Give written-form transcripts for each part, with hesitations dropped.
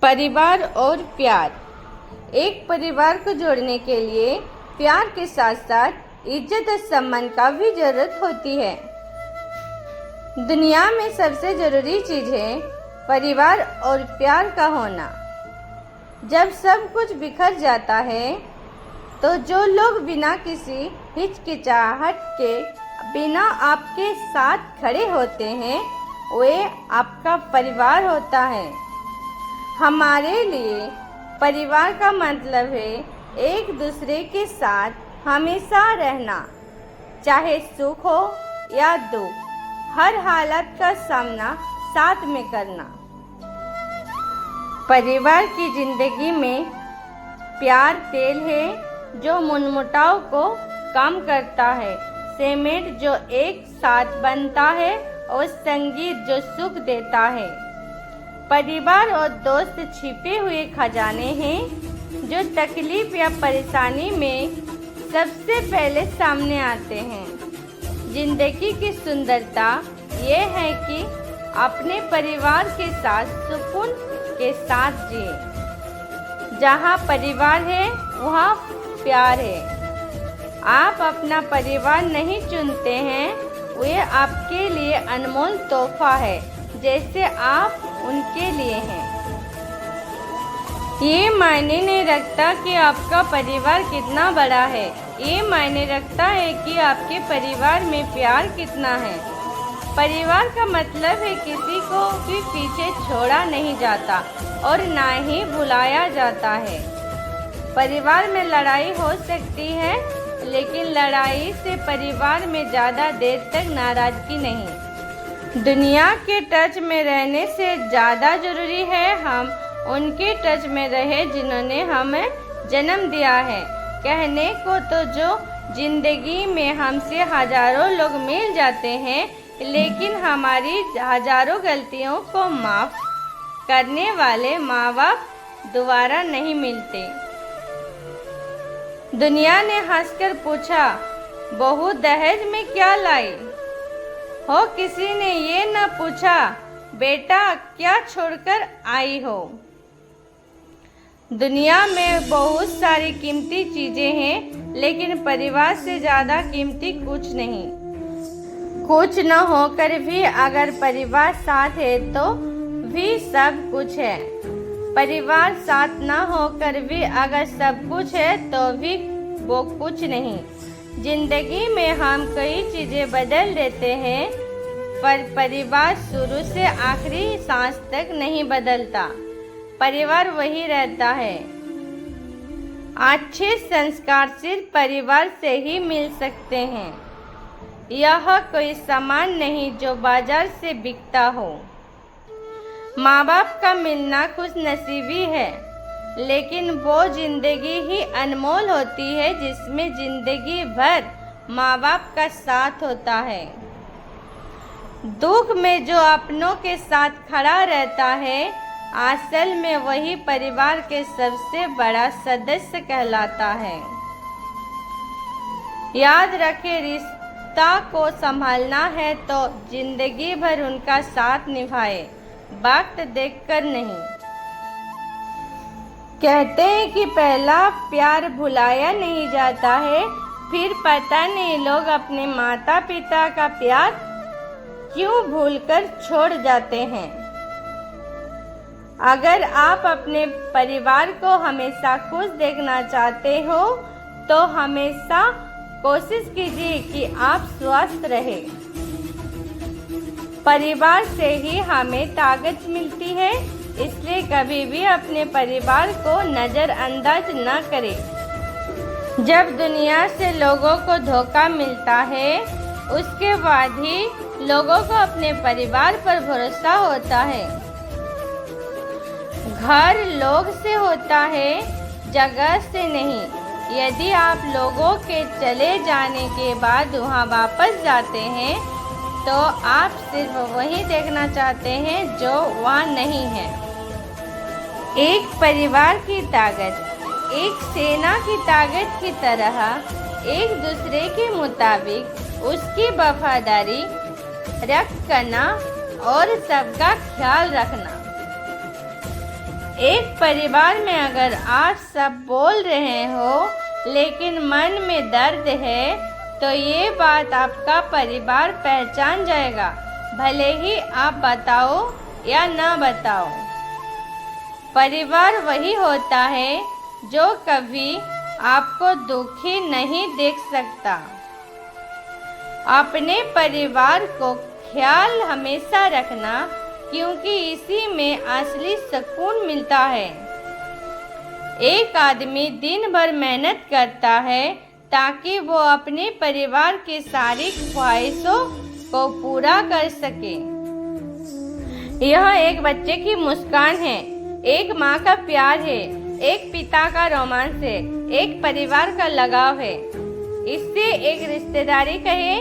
परिवार और प्यार। एक परिवार को जोड़ने के लिए प्यार के साथ साथ इज्जत और सम्मान का भी जरूरत होती है। दुनिया में सबसे जरूरी चीज है परिवार और प्यार का होना। जब सब कुछ बिखर जाता है तो जो लोग बिना किसी हिचकिचाहट के बिना आपके साथ खड़े होते हैं वे आपका परिवार होता है। हमारे लिए परिवार का मतलब है एक दूसरे के साथ हमेशा रहना, चाहे सुख हो या दुख, हर हालत का सामना साथ में करना। परिवार की जिंदगी में प्यार तेल है जो मनमुटाव को कम करता है, सीमेंट जो एक साथ बनता है और संगीत जो सुख देता है। परिवार और दोस्त छिपे हुए खजाने हैं जो तकलीफ या परेशानी में सबसे पहले सामने आते हैं। जिंदगी की सुंदरता ये है कि अपने परिवार के साथ सुकून के साथ जिए। जहाँ परिवार है वहाँ प्यार है। आप अपना परिवार नहीं चुनते हैं, वे आपके लिए अनमोल तोहफा है जैसे आप उनके लिए हैं। ये मायने नहीं रखता कि आपका परिवार कितना बड़ा है, ये मायने रखता है कि आपके परिवार में प्यार कितना है। परिवार का मतलब है किसी को भी पीछे छोड़ा नहीं जाता और ना ही भुलाया जाता है। परिवार में लड़ाई हो सकती है लेकिन लड़ाई से परिवार में ज़्यादा देर तक नाराज़गी नहीं। दुनिया के टच में रहने से ज़्यादा ज़रूरी है हम उनके टच में रहे जिन्होंने हमें जन्म दिया है। कहने को तो जो जिंदगी में हमसे हजारों लोग मिल जाते हैं लेकिन हमारी हजारों गलतियों को माफ़ करने वाले माँ बाप दोबारा नहीं मिलते। दुनिया ने हंसकर पूछा, बहू दहेज में क्या लाई हो? किसी ने ये न पूछा, बेटा क्या छोड़कर आई हो? दुनिया में बहुत सारी कीमती चीजें हैं लेकिन परिवार से ज़्यादा कीमती कुछ नहीं। कुछ न होकर भी अगर परिवार साथ है तो भी सब कुछ है। परिवार साथ न होकर भी अगर सब कुछ है तो भी वो कुछ नहीं। जिंदगी में हम कई चीज़ें बदल देते हैं पर परिवार शुरू से आखिरी सांस तक नहीं बदलता। परिवार वही रहता है। अच्छे संस्कार सिर्फ परिवार से ही मिल सकते हैं। यह कोई सामान नहीं जो बाजार से बिकता हो। माँ बाप का मिलना खुशनसीबी है लेकिन वो जिंदगी ही अनमोल होती है जिसमें जिंदगी भर माँ बाप का साथ होता है। दुख में जो अपनों के साथ खड़ा रहता है असल में वही परिवार के सबसे बड़ा सदस्य कहलाता है। याद रखें, रिश्ता को संभालना है तो जिंदगी भर उनका साथ निभाए, वक्त देखकर नहीं। कहते हैं कि पहला प्यार भुलाया नहीं जाता है, फिर पता नहीं लोग अपने माता पिता का प्यार क्यों भूलकर छोड़ जाते हैं। अगर आप अपने परिवार को हमेशा खुश देखना चाहते हो तो हमेशा कोशिश कीजिए कि आप स्वस्थ रहें। परिवार से ही हमें ताकत मिलती है, इसलिए कभी भी अपने परिवार को नज़रअंदाज न करें। जब दुनिया से लोगों को धोखा मिलता है उसके बाद ही लोगों को अपने परिवार पर भरोसा होता है। घर लोग से होता है, जगह से नहीं। यदि आप लोगों के चले जाने के बाद वहां वापस जाते हैं तो आप सिर्फ वही देखना चाहते हैं जो वहाँ नहीं है। एक परिवार की ताकत एक सेना की ताकत की तरह एक दूसरे के मुताबिक उसकी वफादारी रख करना और सबका ख्याल रखना। एक परिवार में अगर आप सब बोल रहे हो लेकिन मन में दर्द है तो ये बात आपका परिवार पहचान जाएगा, भले ही आप बताओ या ना बताओ। परिवार वही होता है जो कभी आपको दुखी नहीं देख सकता। अपने परिवार को ख्याल हमेशा रखना, क्योंकि इसी में असली सुकून मिलता है। एक आदमी दिन भर मेहनत करता है ताकि वो अपने परिवार की सारी ख्वाहिशों को पूरा कर सके। यह एक बच्चे की मुस्कान है, एक माँ का प्यार है, एक पिता का रोमांस है, एक परिवार का लगाव है। इससे एक रिश्तेदारी कहे,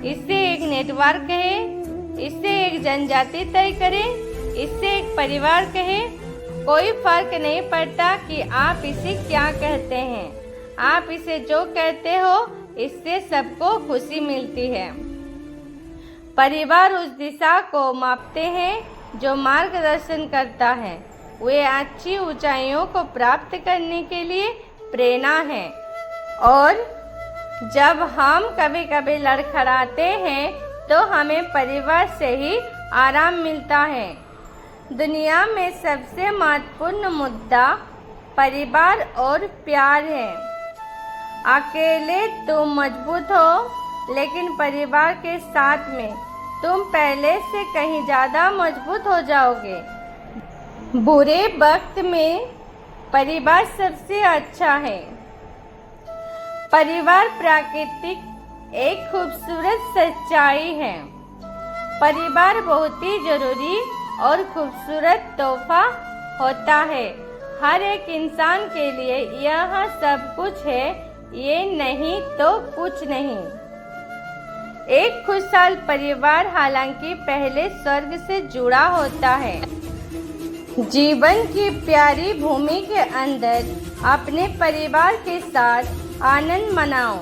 इससे एक नेटवर्क कहे, इससे एक जनजाति तय करे, इससे एक परिवार कहे, कोई फर्क नहीं पड़ता कि आप इसे क्या कहते हैं। आप इसे जो कहते हो इससे सबको खुशी मिलती है। परिवार उस दिशा को मापते हैं जो मार्गदर्शन करता है। वे अच्छी ऊंचाइयों को प्राप्त करने के लिए प्रेरणा है। और जब हम कभी कभी लड़खड़ाते हैं तो हमें परिवार से ही आराम मिलता है। दुनिया में सबसे महत्वपूर्ण मुद्दा परिवार और प्यार है। अकेले तुम मजबूत हो, लेकिन परिवार के साथ में तुम पहले से कहीं ज़्यादा मजबूत हो जाओगे। बुरे वक्त में परिवार सबसे अच्छा है। परिवार प्राकृतिक एक खूबसूरत सच्चाई है। परिवार बहुत ही जरूरी और खूबसूरत तोहफा होता है। हर एक इंसान के लिए यह सब कुछ है, ये नहीं तो कुछ नहीं। एक खुशहाल परिवार हालांकि पहले स्वर्ग से जुड़ा होता है। जीवन की प्यारी भूमि के अंदर अपने परिवार के साथ आनंद मनाओ।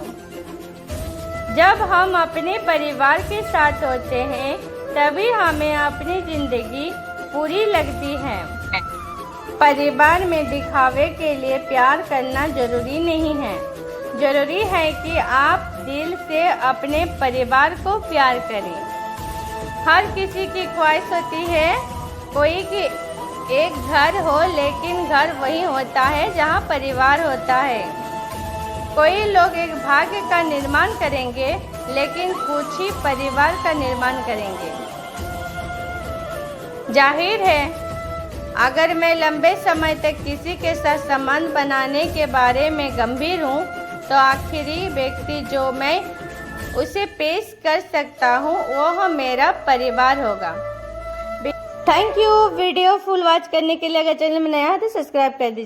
जब हम अपने परिवार के साथ होते हैं तभी हमें अपनी जिंदगी पूरी लगती है। परिवार में दिखावे के लिए प्यार करना जरूरी नहीं है। जरूरी है कि आप दिल से अपने परिवार को प्यार करें। हर किसी की ख्वाहिश होती है कोई कि एक घर हो, लेकिन घर वही होता है जहाँ परिवार होता है। कोई लोग एक भाग्य का निर्माण करेंगे, लेकिन कुछ ही परिवार का निर्माण करेंगे। जाहिर है, अगर मैं लंबे समय तक किसी के साथ संबंध बनाने के बारे में गंभीर हूँ, तो आखिरी व्यक्ति जो मैं उसे पेश कर सकता हूँ वह मेरा परिवार होगा। Thank you video full watch करने के लिए। अगर चैनल में नया है तो सब्सक्राइब कर दीजिए।